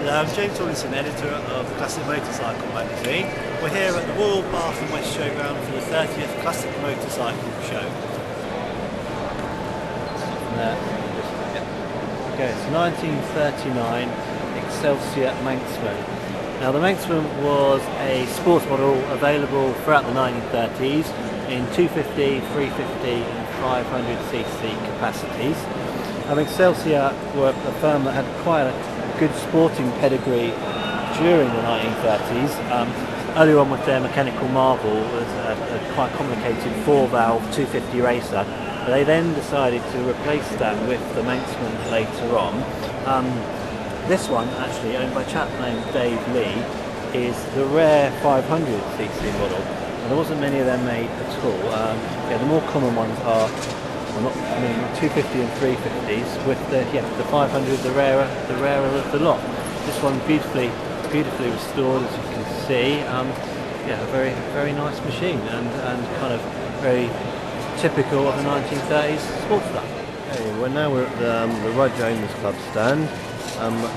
Hello, I'm James Robinson, editor of the Classic Motorcycle magazine. We're here at the Royal Bath and West Showground for the 30th Classic Motorcycle Show. Okay, it's 1939 Excelsior Manxman. Now the Manxman was a sports model available throughout the 1930s in 250, 350 and 500cc capacities. Excelsior were a firm that had quite a good sporting pedigree during the 1930s. Earlier on with their mechanical marvel was a quite complicated 4-valve 250 racer. They then decided to replace that with the Manxman later on. This one, actually owned by a chap named Dave Lee, is the rare 500cc model. And there wasn't many of them made at all. The more common ones are 250 and 350s, with the 500 the rarer of the lot. This one beautifully restored, as you can see. A very nice machine and kind of very typical of the 1930s sports stuff. Okay, well now we're at the Rudge Owners Club stand.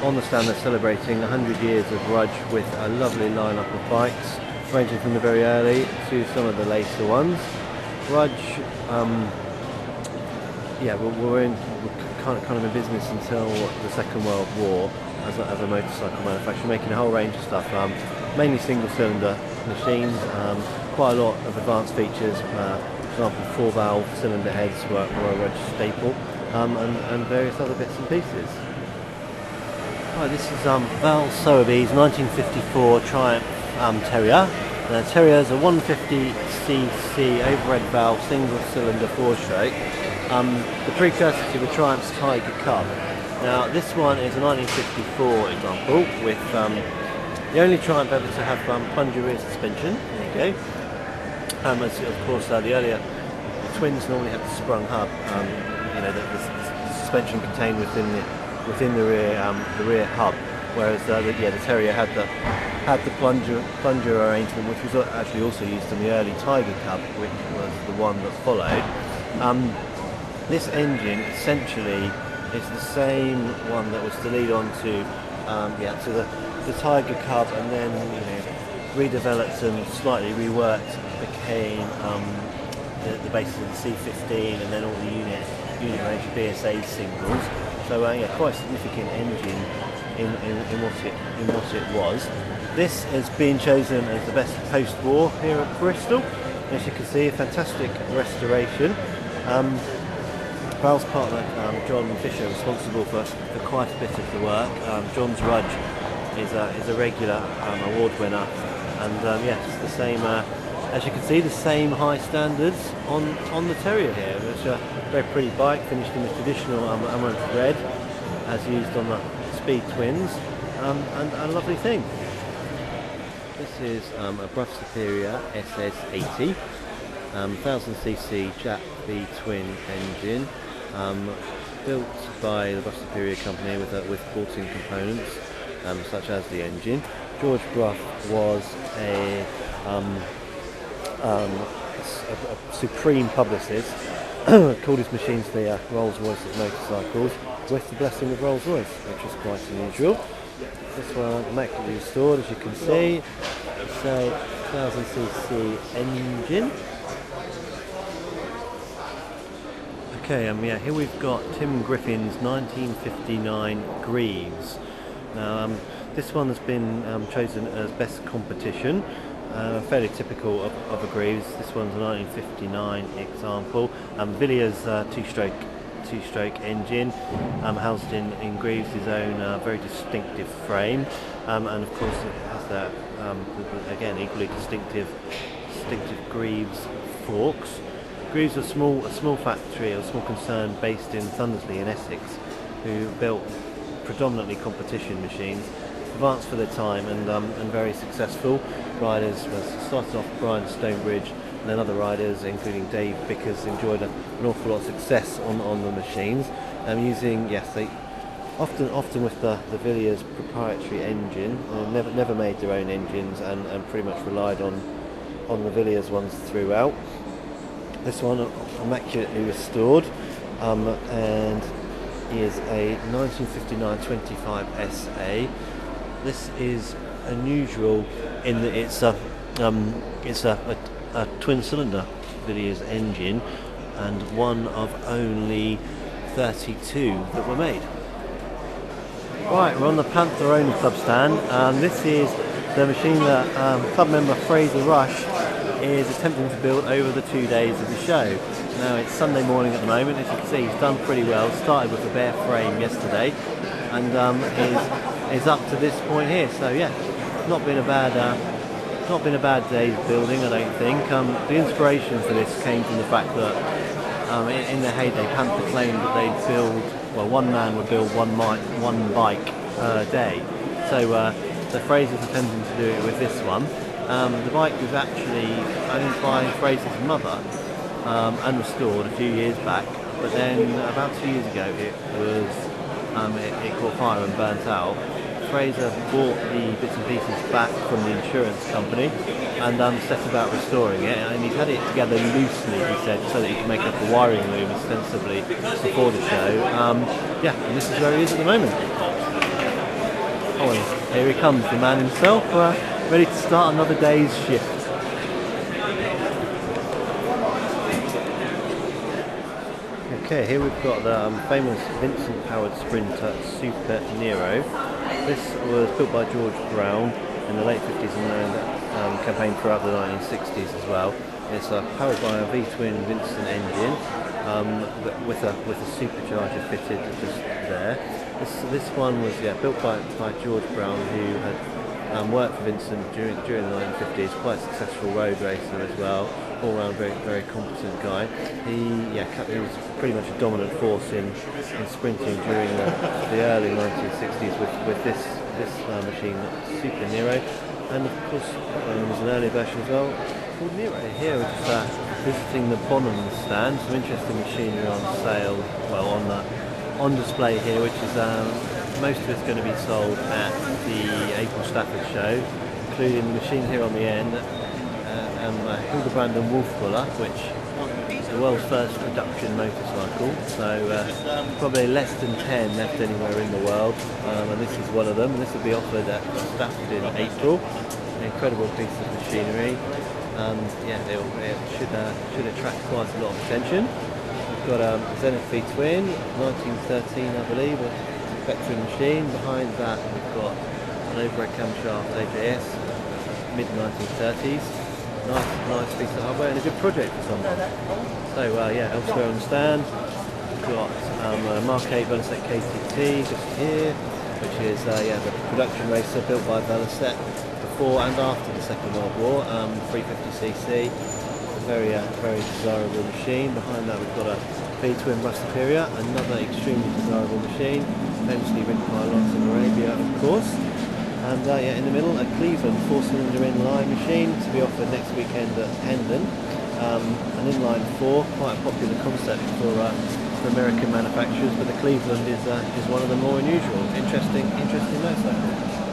On the stand they're celebrating 100 years of Rudge with a lovely lineup of bikes, ranging from the very early to some of the later ones. Rudge, we're kind of in business until the Second World War as a motorcycle manufacturer, making a whole range of stuff, mainly single-cylinder machines, quite a lot of advanced features. For example, 4-valve cylinder heads were a Rudge staple, and various other bits and pieces. Right, this is Val Sowerby's 1954 Triumph Terrier. The Terrier is a 150cc overhead valve single-cylinder 4-stroke. The precursor to the Triumph's Tiger Cub. Now this one is a 1954 example with the only Triumph ever to have plunger rear suspension. There you go. As of course the earlier twins normally had the sprung hub. The suspension contained within the rear hub, whereas the Terrier had the plunger arrangement, which was actually also used in the early Tiger Cub, which was the one that followed. This engine essentially is the same one that was to lead on to the Tiger Cub, and then redeveloped and slightly reworked, became the basis of the C15, and then all the unit range of BSA singles. So quite a significant engine in what it was. This has been chosen as the best post-war here at Bristol. As you can see, a fantastic restoration. Val's partner John Fisher responsible for quite a bit of the work. John's Rudge is a regular award winner, and it's the same. As you can see, the same high standards on the Terrier here. It's a very pretty bike, finished in the traditional amaranth red, as used on the Speed Twins, and a lovely thing. This is a Brough Superior SS80, 1000cc Jap V twin engine, built by the Brough Superior company with bought-in components such as the engine. George Brough was a supreme publicist. Called his machines the Rolls-Royce of motorcycles, with the blessing of Rolls-Royce, which is quite unusual. This one immaculately restored, as you can see. So 1000cc engine. Okay, here we've got Tim Griffin's 1959 Greeves. Now this one has been chosen as best competition. Fairly typical of a Greeves. This one's a 1959 example. Villiers two-stroke engine, housed in Greaves' own very distinctive frame, and of course it has that again equally distinctive Greaves forks. Greaves was a small factory, a small concern based in Thundersley in Essex, who built predominantly competition machines, advanced for their time and very successful. Riders started off Brian Stonebridge, and then other riders, including Dave Vickers, enjoyed an awful lot of success on the machines. Using they often with the Villiers proprietary engine. Never made their own engines and pretty much relied on the Villiers ones throughout. This one immaculately restored, and is a 1959 25 SA. this is unusual in that it's a twin cylinder Villiers engine, and one of only 32 that were made. Right, we're on the Panther Owner Club stand, and this is the machine that club member Fraser Rush is attempting to build over the 2 days of the show. Now it's Sunday morning at the moment. As you can see, he's done pretty well. Started with a bare frame yesterday, and is up to this point here. So yeah, not been a bad day's building, I don't think. The inspiration for this came from the fact that in their heyday, Panther claimed that they'd build, well, one man would build one bike per day. So Fraser's attempting to do it with this one. The bike was actually owned by Fraser's mother and restored a few years back, but then about 2 years ago it caught fire and burnt out. Fraser bought the bits and pieces back from the insurance company and set about restoring it, and he's had it together loosely, he said, so that he can make up a wiring loom ostensibly before the show. Yeah, and this is where he is at the moment. Oh, and here he comes, the man himself, ready to start another day's shift. Okay, here we've got the famous Vincent-powered Sprinter Super Nero. This was built by George Brown in the late 50s and campaigned throughout the 1960s as well. It's powered by a V-twin Vincent engine with a supercharger fitted just there. This one was built by George Brown, who had worked for Vincent during the 1950s. Quite a successful road racer as well. All round very competent guy. He was pretty much a dominant force in sprinting during the early 1960s with this machine, Super Nero, and of course there was an earlier version as well called Nero. Here we're just visiting the Bonham stand. Some interesting machinery on sale, well on display here, which is most of it's going to be sold at the April Stafford show, including the machine here on the end. Hildebrand and Wolfmuller, which is the world's first production motorcycle, so probably less than 10 left anywhere in the world, and this is one of them, and this will be offered at Stafford in April. An incredible piece of machinery, and yeah, it should attract quite a lot of attention. We've got a Zenith V-twin, 1913 I believe, a veteran machine. Behind that we've got an overhead camshaft AJS, mid-1930s. Nice piece of hardware and a good project for someone. So elsewhere on the stand we've got a Mark 8 Velocet KTT just here, which is the production racer built by Velocet before and after the Second World War, 350cc, a very desirable machine. Behind that we've got a V-twin Brough Superior, another extremely desirable machine, famously ridden by Lawrence in Arabia, of course. And in the middle, a Cleveland 4-cylinder inline machine to be offered next weekend at Hendon. An inline 4, quite a popular concept for American manufacturers, but the Cleveland is one of the more unusual. Interesting notes though.